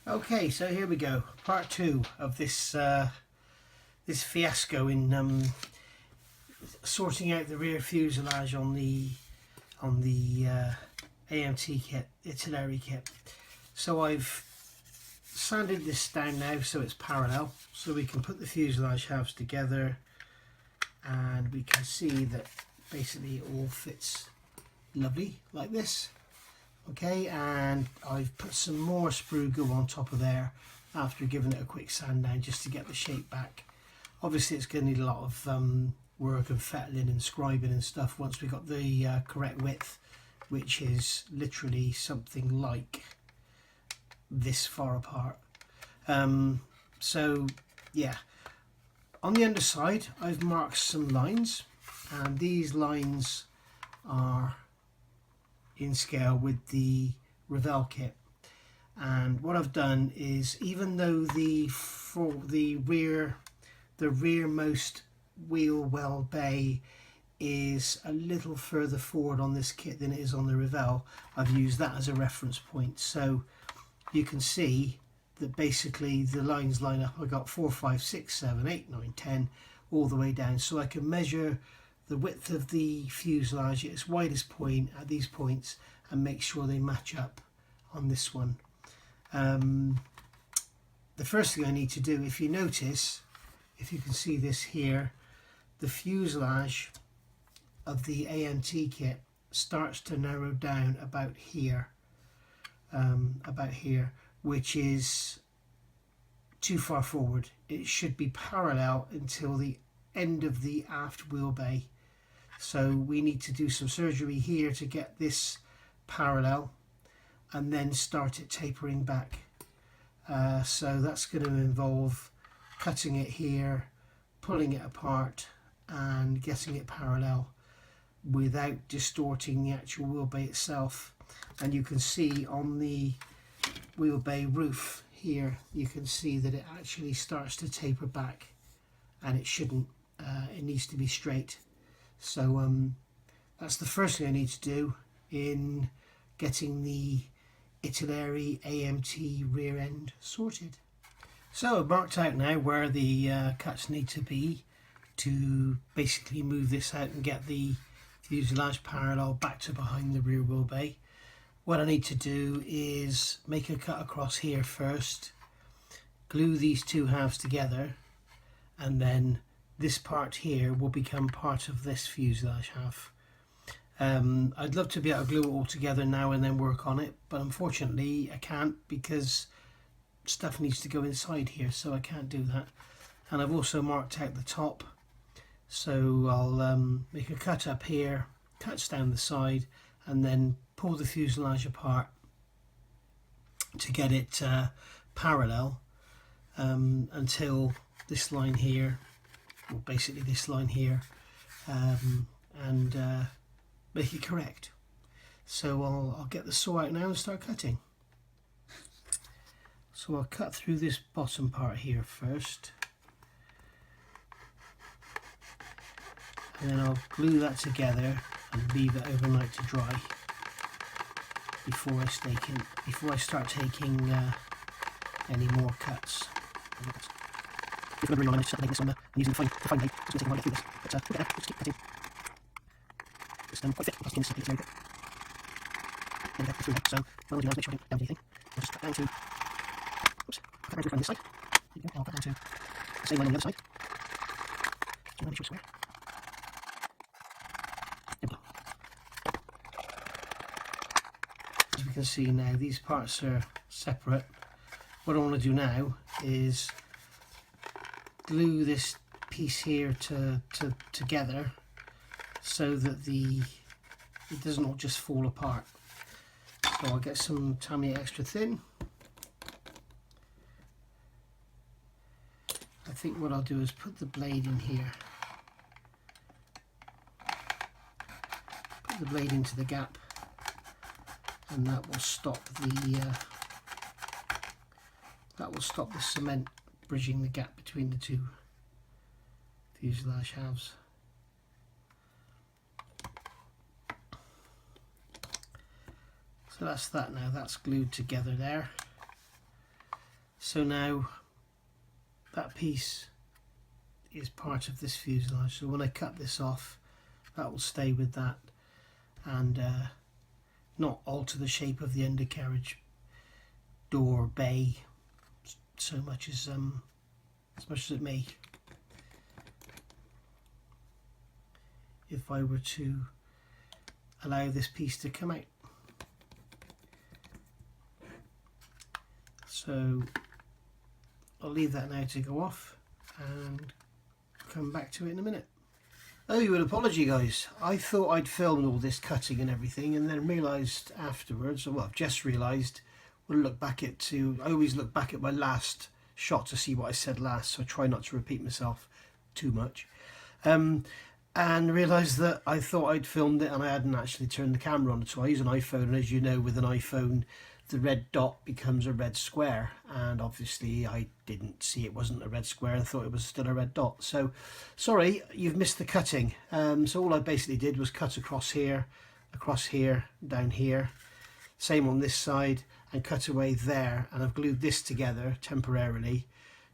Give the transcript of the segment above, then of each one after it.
Okay, so here we go, part 2 of this this fiasco in sorting out the rear fuselage on the AMT kit, Italeri kit. So I've sanded this down now so it's parallel, so we can put the fuselage halves together, and we can see that basically it all fits lovely like this. Okay, and I've put some more sprue glue on top of there after giving it a quick sand down just to get the shape back. Obviously it's going to need a lot of work and fettling and scribing and stuff once we got the correct width, which is literally something like this far apart. So yeah, on the underside I've marked some lines, and these lines are in scale with the Revell kit. And what I've done is, even though the rearmost wheel well bay is a little further forward on this kit than it is on the Revell, I've used that as a reference point. So you can see that basically the lines line up. I got 4, 5, 6, 7, 8, 9, 10 all the way down, so I can measure the width of the fuselage at its widest point at these points and make sure they match up on this one. The first thing I need to do, if you notice, if you can see this here, the fuselage of the AMT kit starts to narrow down about here, which is too far forward. It should be parallel until the end of the aft wheel bay. So we need to do some surgery here to get this parallel and then start it tapering back. So that's going to involve cutting it here, pulling it apart and getting it parallel without distorting the actual wheel bay itself. And you can see on the wheel bay roof here, you can see that it actually starts to taper back, and it shouldn't. It needs to be straight. So that's the first thing I need to do in getting the Italeri AMT rear end sorted. So I've marked out now where the cuts need to be to basically move this out and get the fuselage parallel back to behind the rear wheel bay. What I need to do is make a cut across here first, glue these two halves together, and then this part here will become part of this fuselage half. I'd love to be able to glue it all together now and then work on it, but unfortunately I can't because stuff needs to go inside here, so I can't do that. And I've also marked out the top, so I'll make a cut up here, cuts down the side, and then pull the fuselage apart to get it parallel until this line here, or basically this line here, and make it correct. So I'll get the saw out now and start cutting. So I'll cut through this bottom part here first, and then I'll glue that together and leave it overnight to dry before I start taking any more cuts. If you're wondering why I'm this on I'm using the fine blade, it's going to take a while to get through this, but we'll get there, just keep cutting. It's quite thick, the skin is very thick. There we go, through there. So what I'll do now is make sure I don't damage anything. I'll just cut down to, oops, cut down to from this side. There you go, and I'll cut down to the same line on the other side. So now make sure it's square. There we go. As we can see now, these parts are separate. What I want to do now is glue this piece here together so that it doesn't all just fall apart. So I'll get some Tamiya extra thin. I think what I'll do is put the blade in here. Put the blade into the gap, and that will stop the cement bridging the gap between the two fuselage halves. So that's that now, that's glued together there. So now that piece is part of this fuselage, so when I cut this off, that will stay with that and not alter the shape of the undercarriage door bay so much as it may if I were to allow this piece to come out. So I'll leave that now to go off and come back to it in a minute. Oh, you an apology guys, I thought I'd filmed all this cutting and everything and then realised afterwards, or well I've just realised, I always look back at my last shot to see what I said last, so I try not to repeat myself too much. And realised that I thought I'd filmed it and I hadn't actually turned the camera on. So I use an iPhone, and as you know, with an iPhone the red dot becomes a red square, and obviously I didn't see it wasn't a red square and thought it was still a red dot. So sorry, you've missed the cutting. So all I basically did was cut across here, down here, same on this side, and cut away there, and I've glued this together temporarily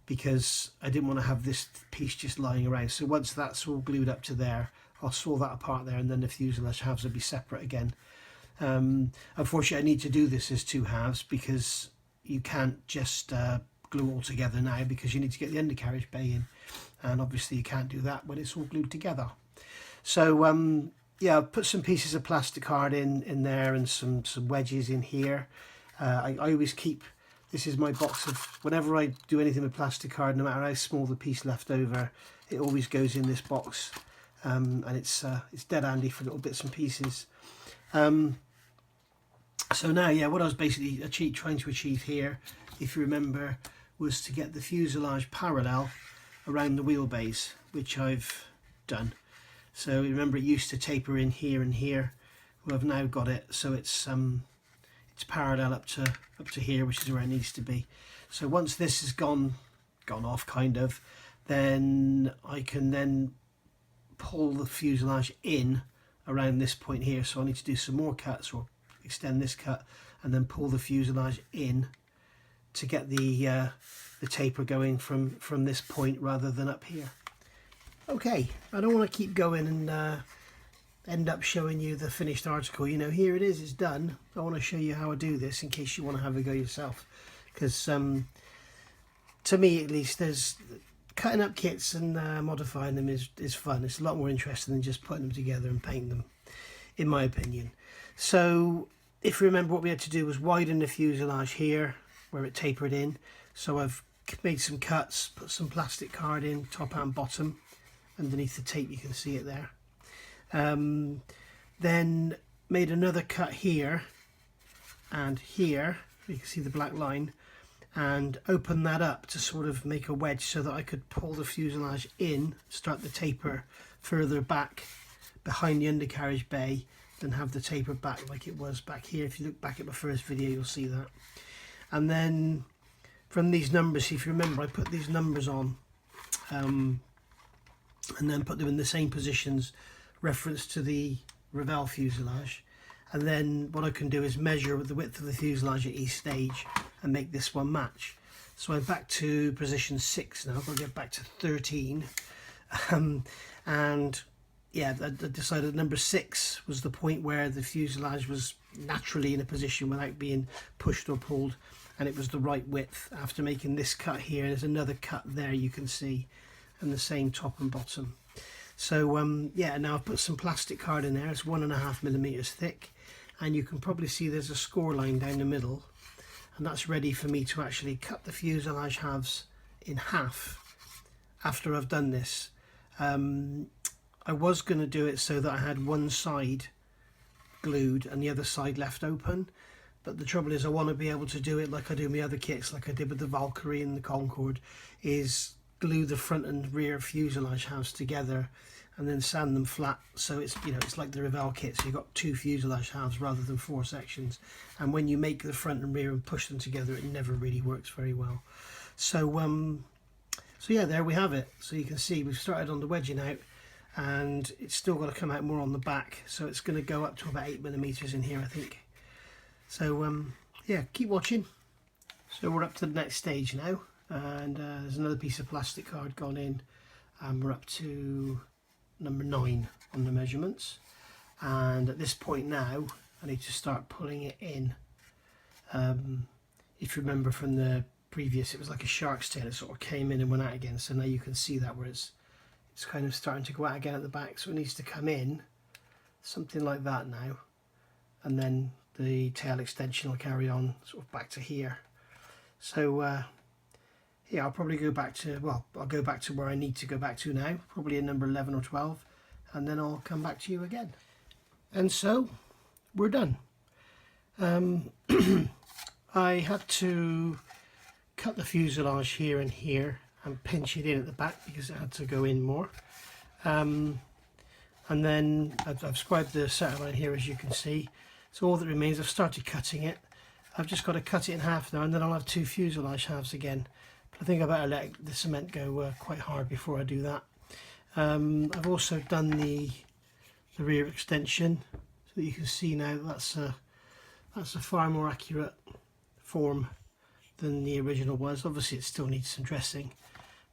because I didn't want to have this piece just lying around. So once that's all glued up to there, I'll saw that apart there, and then the fuselage halves will be separate again. Unfortunately I need to do this as two halves because you can't just glue all together now, because you need to get the undercarriage bay in, and obviously you can't do that when it's all glued together. So yeah, I've put some pieces of plastic card in there and some wedges in here. I always keep, this is my box of, whenever I do anything with plastic card, no matter how small the piece left over, it always goes in this box, and it's dead handy for little bits and pieces. So now, yeah, what I was basically trying to achieve here, if you remember, was to get the fuselage parallel around the wheelbase, which I've done. So remember, it used to taper in here and here. Well, I've now got it so it's parallel up to here, which is where it needs to be. So once this has gone off, kind of, then I can then pull the fuselage in around this point here. So I need to do some more cuts, or extend this cut, and then pull the fuselage in to get the taper going from this point rather than up here. Okay, I don't want to keep going and end up showing you the finished article. You know, here it is, it's done. I want to show you how I do this in case you want to have a go yourself, because to me at least, there's cutting up kits and modifying them is fun. It's a lot more interesting than just putting them together and painting them, in my opinion. So if you remember, what we had to do was widen the fuselage here where it tapered in. So I've made some cuts, put some plastic card in top and bottom underneath the tape, you can see it there. Then made another cut here and here, you can see the black line, and opened that up to sort of make a wedge so that I could pull the fuselage in, start the taper further back behind the undercarriage bay, then have the taper back like it was back here. If you look back at my first video, you'll see that. And then from these numbers, if you remember, I put these numbers on and then put them in the same positions, reference to the Revell fuselage. And then what I can do is measure the width of the fuselage at each stage and make this one match. So I'm back to position 6 now. I've got to get back to 13. And yeah, I decided that number 6 was the point where the fuselage was naturally in a position without being pushed or pulled, and it was the right width. After making this cut here, there's another cut there you can see, and the same top and bottom. So yeah, now I've put some plastic card in there. It's 1.5mm thick, and you can probably see there's a score line down the middle, and that's ready for me to actually cut the fuselage halves in half after I've done this. I was going to do it so that I had one side glued and the other side left open, but the trouble is I want to be able to do it like I do my other kits, like I did with the Valkyrie and the Concorde, is glue the front and rear fuselage halves together and then sand them flat, so it's, you know, it's like the Revell kit, so you've got 2 fuselage halves rather than 4 sections, and when you make the front and rear and push them together, it never really works very well. So so yeah, there we have it. So you can see we've started on the wedging out, and it's still got to come out more on the back, so it's going to go up to about 8mm in here, I think. So yeah, keep watching. So So we're up to the next stage now, and there's another piece of plastic card gone in, and we're up to number 9 on the measurements. And at this point now I need to start pulling it in. If you remember from the previous, it was like a shark's tail, it sort of came in and went out again, so now you can see that where it's kind of starting to go out again at the back, so it needs to come in something like that now, and then the tail extension will carry on sort of back to here. So yeah, I'll probably go back to, well, I'll go back to where I need to go back to now, probably in number 11 or 12, and then I'll come back to you again. And so we're done. I had to cut the fuselage here and here and pinch it in at the back because it had to go in more. And then I've squared the center line here, as you can see. So all that remains, I've started cutting it. I've just got to cut it in half now, and then I'll have 2 fuselage halves again. But I think I better let the cement go quite hard before I do that. I've also done the rear extension, so that you can see now that's a far more accurate form than the original was. Obviously it still needs some dressing,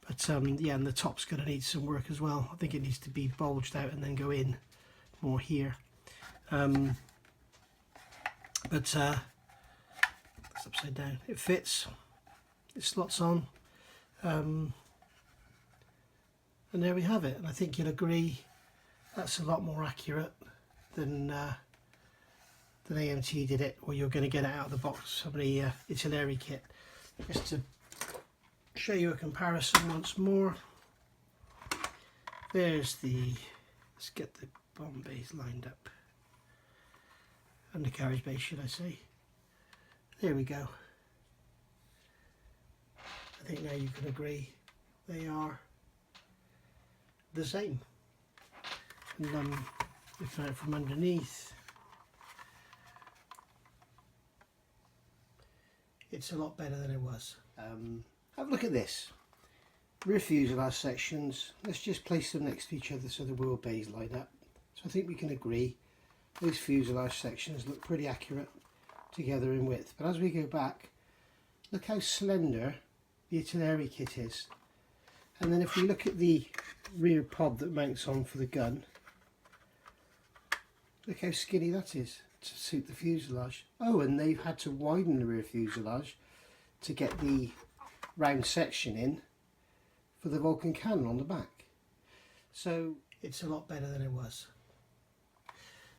but yeah, and the top's going to need some work as well. I think it needs to be bulged out and then go in more here. But it's upside down. It fits, it slots on, and there we have it. And I think you'll agree that's a lot more accurate than AMT did it, or you're going to get it out of the box from the Italeri kit. Just to show you a comparison once more, there's the, let's get the bomb bays lined up, undercarriage bay should I say. There we go. I think now you can agree they are the same. And looking at it from underneath, it's a lot better than it was. Have a look at this. Rear fuselage sections, let's just place them next to each other so the wheel bays line up. So I think we can agree those fuselage sections look pretty accurate together in width. But as we go back, look how slender the Italeri kit is. And then if we look at the rear pod that mounts on for the gun, look how skinny that is to suit the fuselage. Oh, and they've had to widen the rear fuselage to get the round section in for the Vulcan cannon on the back. So it's a lot better than it was.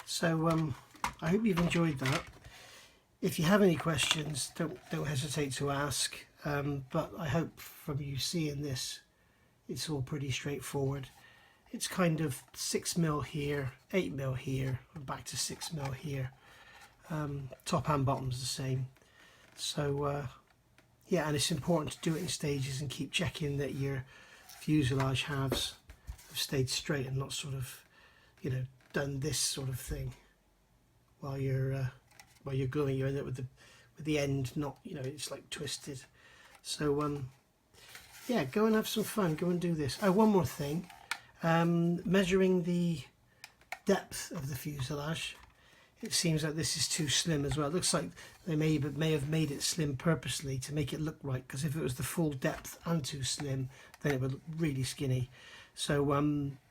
So I hope you've enjoyed that. If you have any questions, don't hesitate to ask. But I hope from you seeing this, it's all pretty straightforward. It's kind of 6mm here, 8mm here, and back to 6mm here. Top and bottom's the same. So yeah, and it's important to do it in stages and keep checking that your fuselage halves have stayed straight and not sort of, you know, done this sort of thing while you're gluing. You end up with the end not, you know, it's like twisted. So yeah, go and have some fun. Go and do this. Oh, one more thing. Measuring the depth of the fuselage, it seems like this is too slim as well. It looks like they may have made it slim purposely to make it look right, because if it was the full depth and too slim, then it would look really skinny. So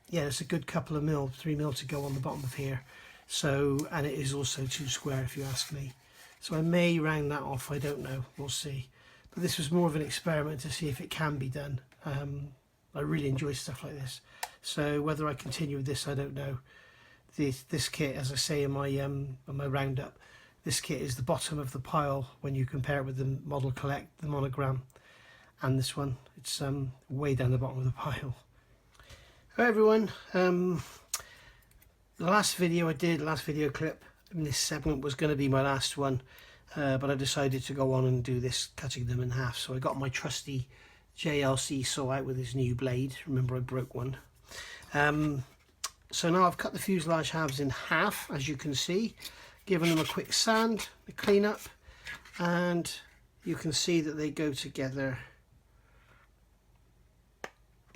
yeah, it's a good couple of mil, 3mm to go on the bottom of here. So, and it is also too square if you ask me. So I may round that off, I don't know, we'll see. But this was more of an experiment to see if it can be done. I really enjoy stuff like this. So whether I continue with this, I don't know. This kit, as I say in my roundup, this kit is the bottom of the pile when you compare it with the Model Collect, the monogram, and this one. It's way down the bottom of the pile. Hi everyone. The last video I did, last video clip in this segment was going to be my last one, but I decided to go on and do this, cutting them in half. So I got my trusty JLC saw out with his new blade. Remember I broke one. So now I've cut the fuselage halves in half, as you can see, given them a quick sand, a clean up, and you can see that they go together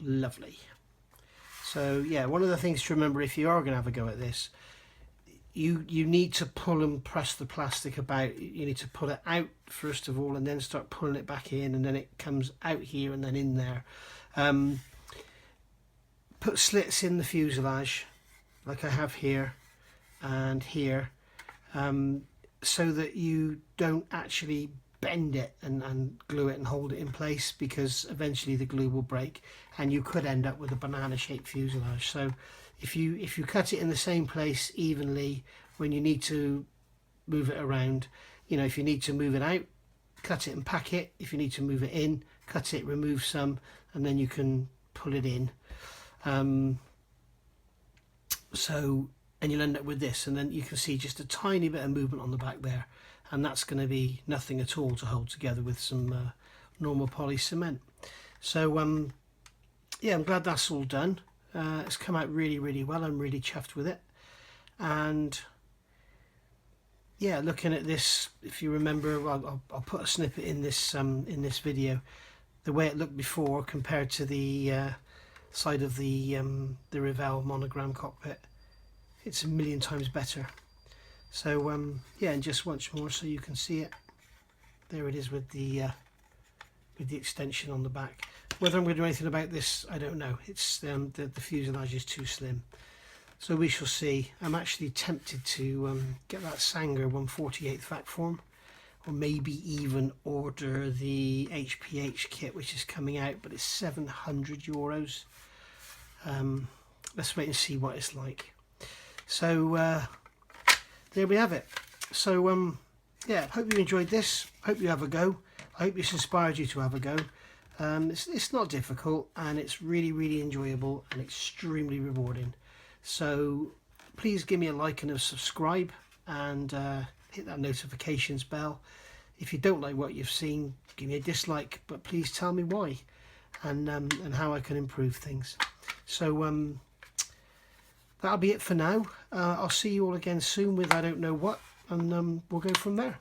lovely. So yeah, one of the things to remember if you are going to have a go at this, you need to pull and press the plastic about. You need to pull it out first of all, and then start pulling it back in, and then it comes out here and then in there. Put slits in the fuselage like I have here and here, so that you don't actually bend it and glue it and hold it in place, because eventually the glue will break and you could end up with a banana shaped fuselage. So if you cut it in the same place evenly, when you need to move it around, you know, if you need to move it out, cut it and pack it. If you need to move it in, cut it, remove some, and then you can pull it in. And you'll end up with this, and then you can see just a tiny bit of movement on the back there, and that's going to be nothing at all to hold together with some normal poly cement. So yeah, I'm glad that's all done. It's come out really well. I'm really chuffed with it. And yeah, looking at this, if you remember, I'll put a snippet in this video, the way it looked before compared to the side of the Revell monogram cockpit. It's a million times better. So yeah, and just once more so you can see it. There it is with the extension on the back. Whether I'm going to do anything about this, I don't know. It's the fuselage is too slim, so we shall see. I'm actually tempted to get that Sanger 1/48 vac form, or maybe even order the HPH kit, which is coming out, but it's €700. Let's wait and see what it's like. So there we have it. So yeah, hope you enjoyed this. Hope you have a go. I hope it's inspired you to have a go. It's not difficult, and it's really enjoyable and extremely rewarding. So please give me a like and a subscribe, and hit that notifications bell. If you don't like what you've seen, give me a dislike, but please tell me why, and how I can improve things. So that'll be it for now. I'll see you all again soon with I don't know what, and we'll go from there.